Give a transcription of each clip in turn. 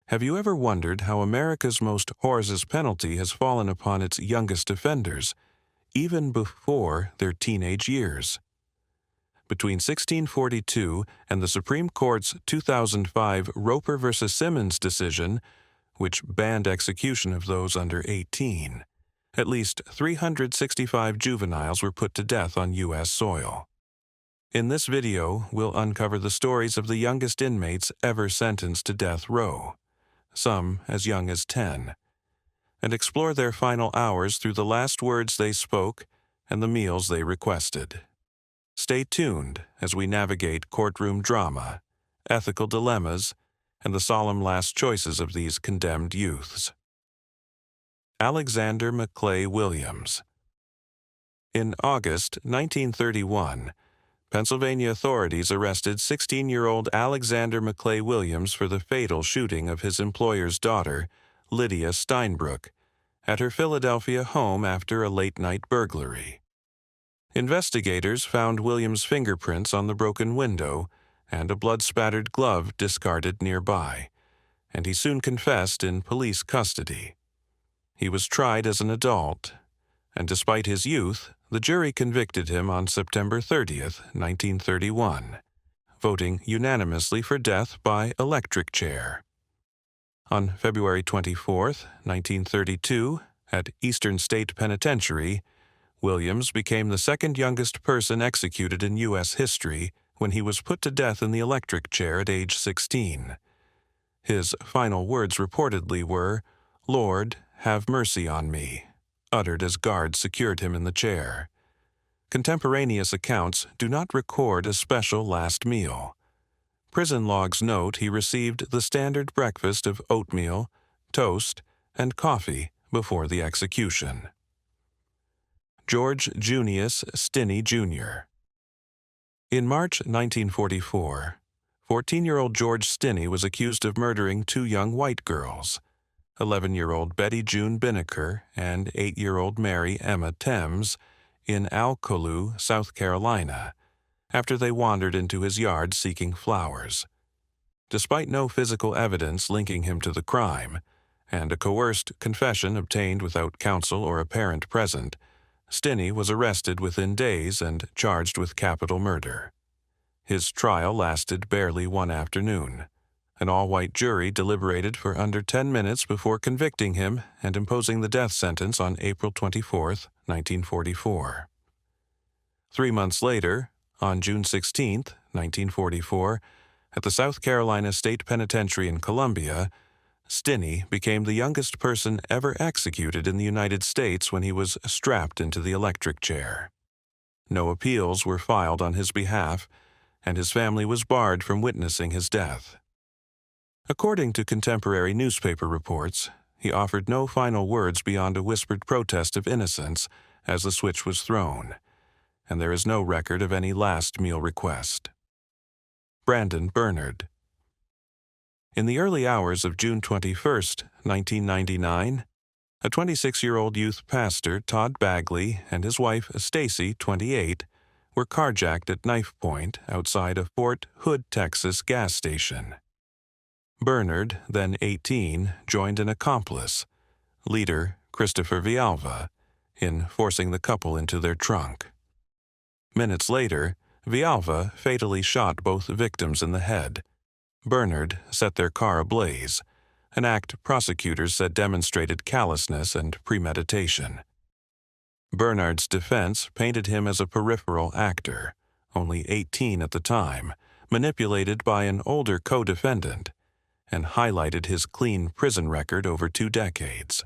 Have you ever wondered how America's most horrendous penalty has fallen upon its youngest offenders, even before their teenage years? Between 1642 and the Supreme Court's 2005 Roper v. Simmons decision, which banned execution of those under 18, at least 365 juveniles were put to death on U.S. soil. In this video, we'll uncover the stories of the youngest inmates ever sentenced to death row, some as young as 10, and explore their final hours through the last words they spoke and the meals they requested. Stay tuned as we navigate courtroom drama, ethical dilemmas, and the solemn last choices of these condemned youths. Alexander Mcclelay Williams. In August 1931, Pennsylvania authorities arrested 16-year-old Alexander Mcclelay Williams for the fatal shooting of his employer's daughter, Lydia Steinbrook, at her Philadelphia home after a late-night burglary. Investigators found Williams' fingerprints on the broken window and a blood-spattered glove discarded nearby, and he soon confessed in police custody. He was tried as an adult, and despite his youth, the jury convicted him on September 30th, 1931, voting unanimously for death by electric chair. On February 24th, 1932, at Eastern State Penitentiary, Williams became the second youngest person executed in U.S. history when he was put to death in the electric chair at age 16. His final words reportedly were, "Lord, have mercy on me," uttered as guards secured him in the chair. Contemporaneous accounts do not record a special last meal. Prison logs note he received the standard breakfast of oatmeal, toast, and coffee before the execution. George Junius Stinney, Jr. In March 1944, 14-year-old George Stinney was accused of murdering two young white girls, 11-year-old Betty June Binneker and 8-year-old Mary Emma Thames, in Alcolu, South Carolina, after they wandered into his yard seeking flowers. Despite no physical evidence linking him to the crime, and a coerced confession obtained without counsel or a parent present, Stinney was arrested within days and charged with capital murder. His trial lasted barely one afternoon. An all-white jury deliberated for under 10 minutes before convicting him and imposing the death sentence on April 24, 1944. 3 months later, on June 16, 1944, at the South Carolina State Penitentiary in Columbia, Stinney became the youngest person ever executed in the United States when he was strapped into the electric chair. No appeals were filed on his behalf, and his family was barred from witnessing his death. According to contemporary newspaper reports, he offered no final words beyond a whispered protest of innocence as the switch was thrown, and there is no record of any last meal request. Brandon Bernard. In the early hours of June 21, 1999, a 26-year-old youth pastor, Todd Bagley, and his wife, Stacy, 28, were carjacked at knife point outside a Fort Hood, Texas gas station. Bernard, then 18, joined an accomplice, leader Christopher Villalva, in forcing the couple into their trunk. Minutes later, Villalva fatally shot both victims in the head. Bernard set their car ablaze, an act prosecutors said demonstrated callousness and premeditation. Bernard's defense painted him as a peripheral actor, only 18 at the time, manipulated by an older co-defendant, and highlighted his clean prison record over 2 decades.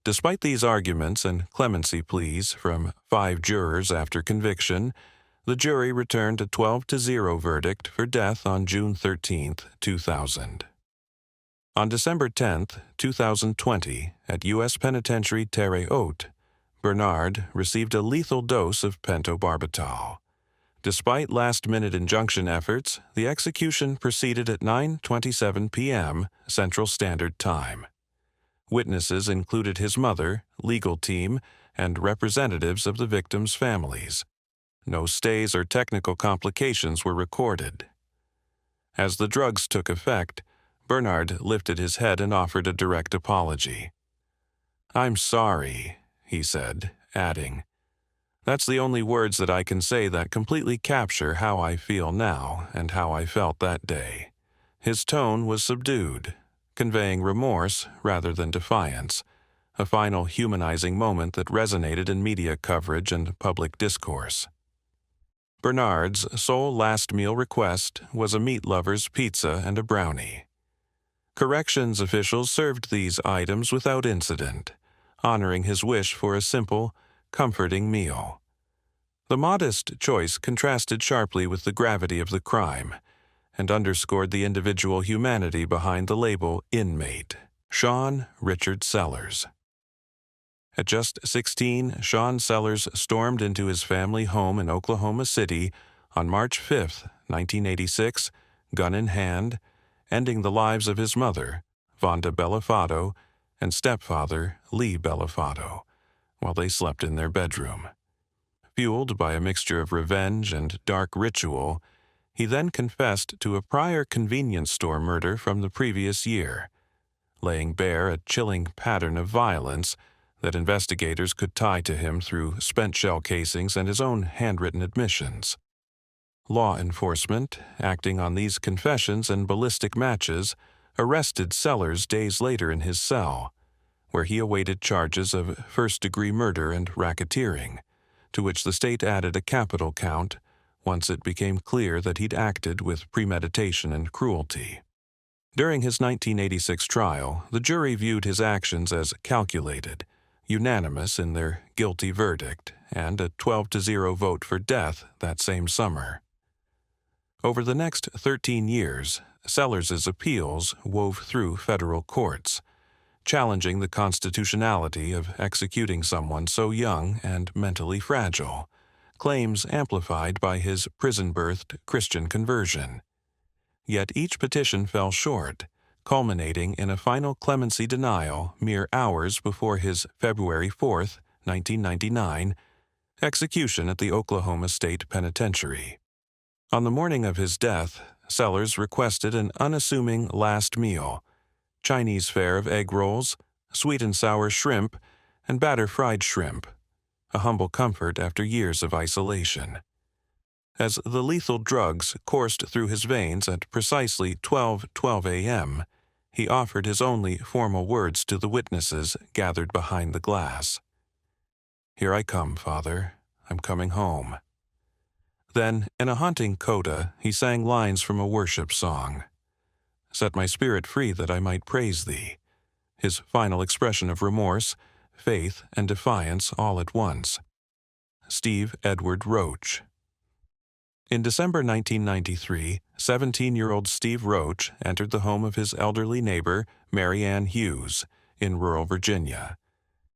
Despite these arguments and clemency pleas from 5 jurors after conviction, the jury returned a 12-0 verdict for death on June 13, 2000. On December 10, 2020, at U.S. Penitentiary Terre Haute, Bernard received a lethal dose of pentobarbital. Despite last-minute injunction efforts, the execution proceeded at 9:27 p.m. Central Standard Time. Witnesses included his mother, legal team, and representatives of the victims' families. No stays or technical complications were recorded. As the drugs took effect, Bernard lifted his head and offered a direct apology. "I'm sorry," he said, adding, "That's the only words that I can say that completely capture how I feel now and how I felt that day." His tone was subdued, conveying remorse rather than defiance, a final humanizing moment that resonated in media coverage and public discourse. Bernard's sole last meal request was a meat lover's pizza and a brownie. Corrections officials served these items without incident, honoring his wish for a simple, comforting meal. The modest choice contrasted sharply with the gravity of the crime and underscored the individual humanity behind the label inmate, Shaun Richards Sellers. At just 16, Shaun Sellers stormed into his family home in Oklahoma City on March 5, 1986, gun in hand, ending the lives of his mother, Vonda Bellafato, and stepfather, Lee Bellafato, while they slept in their bedroom. Fueled by a mixture of revenge and dark ritual, he then confessed to a prior convenience store murder from the previous year, laying bare a chilling pattern of violence that investigators could tie to him through spent shell casings and his own handwritten admissions. Law enforcement, acting on these confessions and ballistic matches, arrested Sellers days later in his cell, where he awaited charges of first-degree murder and racketeering, to which the state added a capital count once it became clear that he'd acted with premeditation and cruelty. During his 1986 trial, the jury viewed his actions as calculated, unanimous in their guilty verdict, and a 12-0 vote for death that same summer. Over the next 13 years, Sellers's appeals wove through federal courts, challenging the constitutionality of executing someone so young and mentally fragile, claims amplified by his prison-birthed Christian conversion. Yet each petition fell short, culminating in a final clemency denial mere hours before his February 4, 1999, execution at the Oklahoma State Penitentiary. On the morning of his death, Sellers requested an unassuming last meal, Chinese fare of egg rolls, sweet and sour shrimp, and batter-fried shrimp, a humble comfort after years of isolation. As the lethal drugs coursed through his veins at precisely 12:12 a.m., he offered his only formal words to the witnesses gathered behind the glass. "Here I come, Father. I'm coming home." Then, in a haunting coda, he sang lines from a worship song. "Set my spirit free that I might praise thee," his final expression of remorse, faith, and defiance all at once. Steve Edward Roach. In December 1993, 17-year-old Steve Roach entered the home of his elderly neighbor, Mary Ann Hughes, in rural Virginia,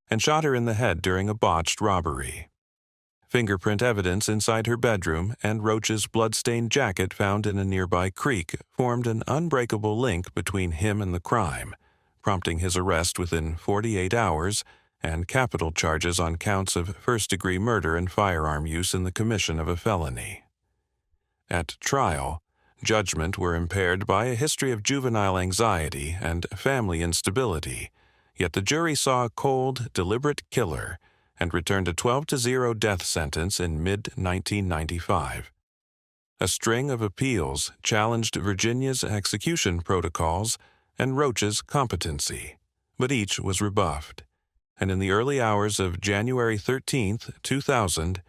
and shot her in the head during a botched robbery. Fingerprint evidence inside her bedroom and Roach's blood-stained jacket found in a nearby creek formed an unbreakable link between him and the crime, prompting his arrest within 48 hours and capital charges on counts of first-degree murder and firearm use in the commission of a felony. At trial, judgment were impaired by a history of juvenile anxiety and family instability, yet the jury saw a cold, deliberate killer and returned a 12-0 death sentence in mid-1995. A string of appeals challenged Virginia's execution protocols and Roach's competency, but each was rebuffed, and in the early hours of January 13, 2000,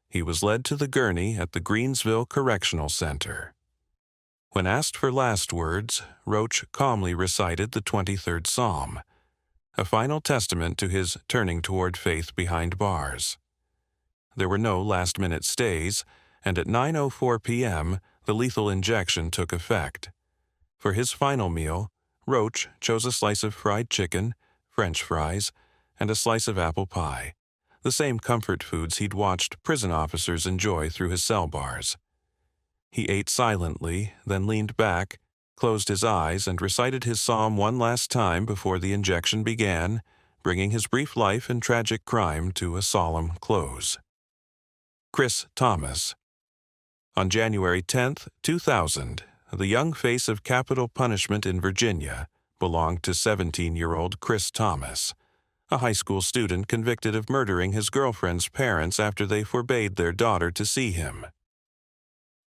he was led to the gurney at the Greensville Correctional Center. When asked for last words, Roach calmly recited the 23rd Psalm, a final testament to his turning toward faith behind bars. There were no last-minute stays, and at 9:04 p.m., the lethal injection took effect. For his final meal, Roach chose a slice of fried chicken, French fries, and a slice of apple pie, the same comfort foods he'd watched prison officers enjoy through his cell bars. He ate silently, then leaned back, closed his eyes, and recited his psalm one last time before the injection began, bringing his brief life and tragic crime to a solemn close. Chris Thomas. On January 10, 2000, the young face of capital punishment in Virginia, belonged to 17-year-old Chris Thomas, a high school student convicted of murdering his girlfriend's parents after they forbade their daughter to see him.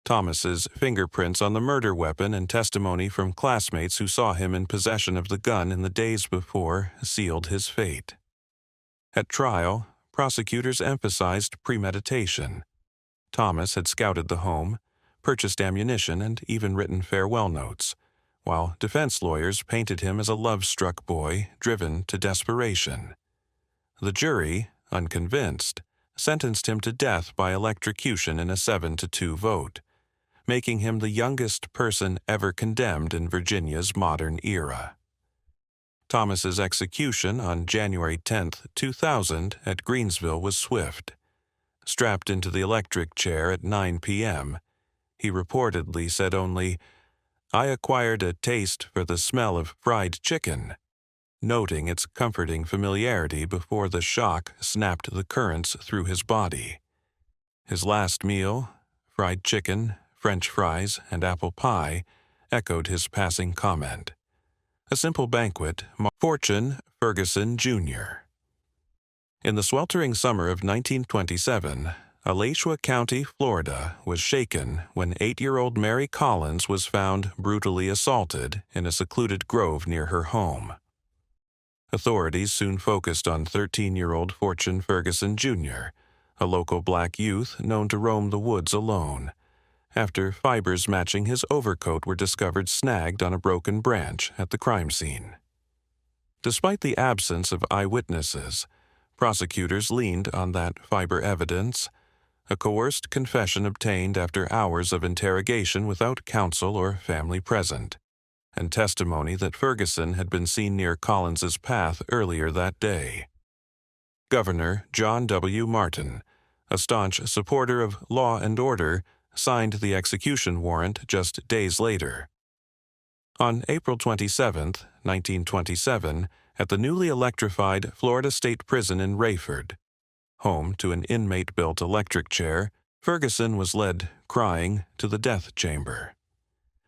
Thomas's fingerprints on the murder weapon and testimony from classmates who saw him in possession of the gun in the days before sealed his fate. At trial, prosecutors emphasized premeditation. Thomas had scouted the home, purchased ammunition, and even written farewell notes, while defense lawyers painted him as a love-struck boy driven to desperation. The jury, unconvinced, sentenced him to death by electrocution in a 7-2 vote, making him the youngest person ever condemned in Virginia's modern era. Thomas's execution on January 10, 2000 at Greensville was swift. Strapped into the electric chair at 9 p.m., he reportedly said only, "I acquired a taste for the smell of fried chicken," noting its comforting familiarity before the shock snapped the currents through his body. His last meal, fried chicken, French fries, and apple pie, echoed his passing comment. A simple banquet, fortune Ferguson Jr. In the sweltering summer of 1927, Alachua County, Florida, was shaken when 8-year-old Mary Collins was found brutally assaulted in a secluded grove near her home. Authorities soon focused on 13-year-old Fortune Ferguson Jr., a local black youth known to roam the woods alone, after fibers matching his overcoat were discovered snagged on a broken branch at the crime scene. Despite the absence of eyewitnesses, prosecutors leaned on that fiber evidence, a coerced confession obtained after hours of interrogation without counsel or family present, and testimony that Ferguson had been seen near Collins's path earlier that day. Governor John W. Martin, a staunch supporter of law and order, signed the execution warrant just days later. On April 27, 1927, at the newly electrified Florida State Prison in Rayford, home to an inmate-built electric chair, Ferguson was led, crying, to the death chamber.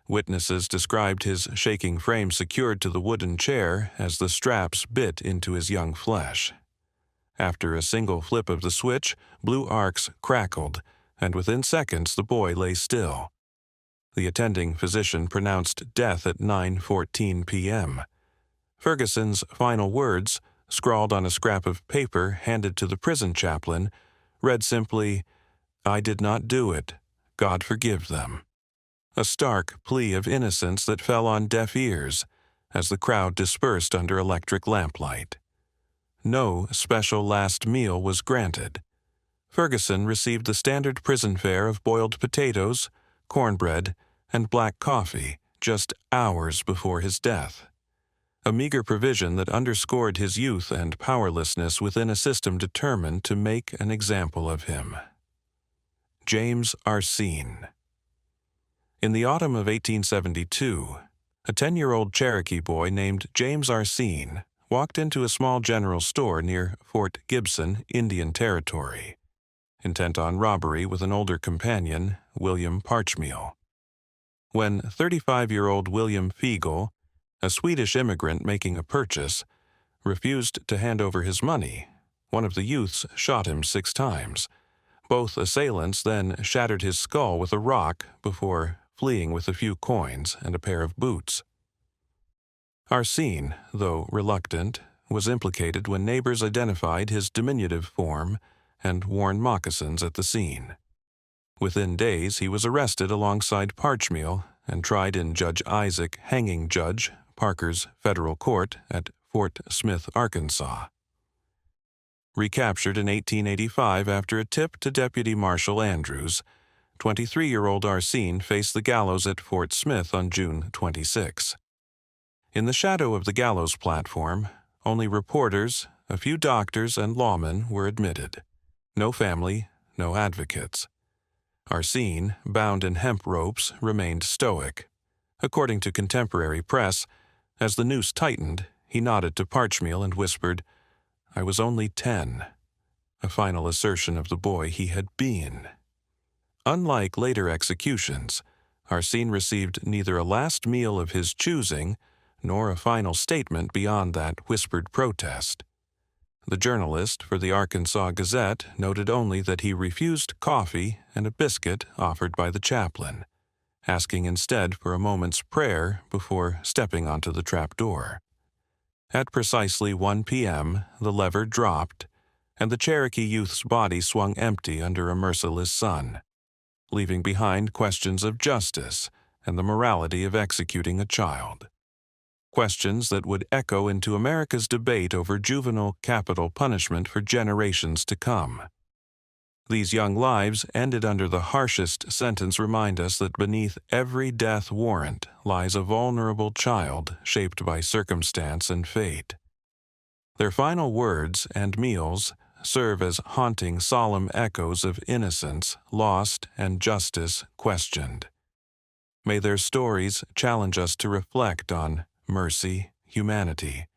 Witnesses described his shaking frame secured to the wooden chair as the straps bit into his young flesh. After a single flip of the switch, blue arcs crackled, and within seconds the boy lay still. The attending physician pronounced death at 9:14 p.m. Ferguson's final words, scrawled on a scrap of paper handed to the prison chaplain, read simply, "I did not do it. God forgive them." A stark plea of innocence that fell on deaf ears as the crowd dispersed under electric lamplight. No special last meal was granted. Ferguson received the standard prison fare of boiled potatoes, cornbread, and black coffee just hours before his death, a meager provision that underscored his youth and powerlessness within a system determined to make an example of him. James Arsene. In the autumn of 1872, a 10-year-old Cherokee boy named James Arsene walked into a small general store near Fort Gibson, Indian Territory, intent on robbery with an older companion, William Parchmeal. When 35-year-old William Fiegel, a Swedish immigrant making a purchase, refused to hand over his money, one of the youths shot him 6 times. Both assailants then shattered his skull with a rock before fleeing with a few coins and a pair of boots. Arsene, though reluctant, was implicated when neighbors identified his diminutive form and worn moccasins at the scene. Within days, he was arrested alongside Parchmeal and tried in Judge Isaac Hanging Judge Parker's federal court at Fort Smith, Arkansas. Recaptured in 1885 after a tip to Deputy Marshal Andrews, 23-year-old Arsene faced the gallows at Fort Smith on June 26. In the shadow of the gallows platform, only reporters, a few doctors, and lawmen were admitted. No family, no advocates. Arsene, bound in hemp ropes, remained stoic. According to contemporary press, as the noose tightened, he nodded to Parchmeal and whispered, "I was only 10," a final assertion of the boy he had been. Unlike later executions, Arsene received neither a last meal of his choosing nor a final statement beyond that whispered protest. The journalist for the Arkansas Gazette noted only that he refused coffee and a biscuit offered by the chaplain, asking instead for a moment's prayer before stepping onto the trapdoor. At precisely 1 p.m., the lever dropped, and the Cherokee youth's body swung empty under a merciless sun, leaving behind questions of justice and the morality of executing a child. Questions that would echo into America's debate over juvenile capital punishment for generations to come. These young lives ended under the harshest sentence remind us that beneath every death warrant lies a vulnerable child shaped by circumstance and fate. Their final words and meals serve as haunting, solemn echoes of innocence lost and justice questioned. May their stories challenge us to reflect on mercy, humanity,